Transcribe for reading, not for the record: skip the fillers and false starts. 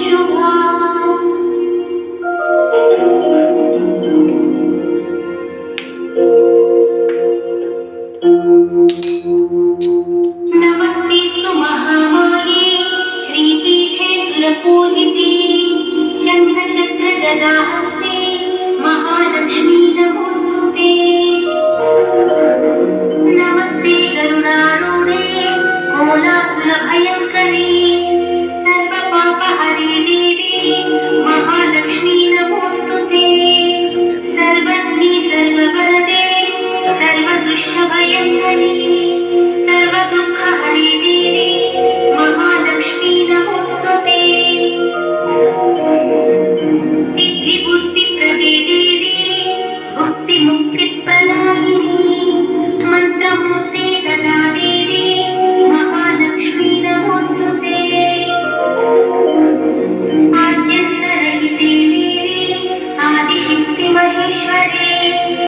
शुभा। नमस्तेस्तु महामाये श्रीपीठे सुरपूजिते शङ्खचक्र गदाहस्ते महालक्ष्मी नमोस्तुते। नमस्ते गरुडारूढे कोलासुरभयङ्करी सर्वपापहरे देवी महालक्ष्मी नमोस्तुते। सर्वज्ञे सर्ववरदे सर्वदुष्टभयङ्करी सर्वदुःखहरे देवी महालक्ष्मी नमोस्तुते। सिद्धिबुद्धिप्रदे देवी भुक्तिमुक्तिप्रदायिनी मन्त्रमूर्ते सदा देवी महालक्ष्मी नमोस्तुते। आद्यन्तरहिते देवी आदिशक्ति महेश्वरे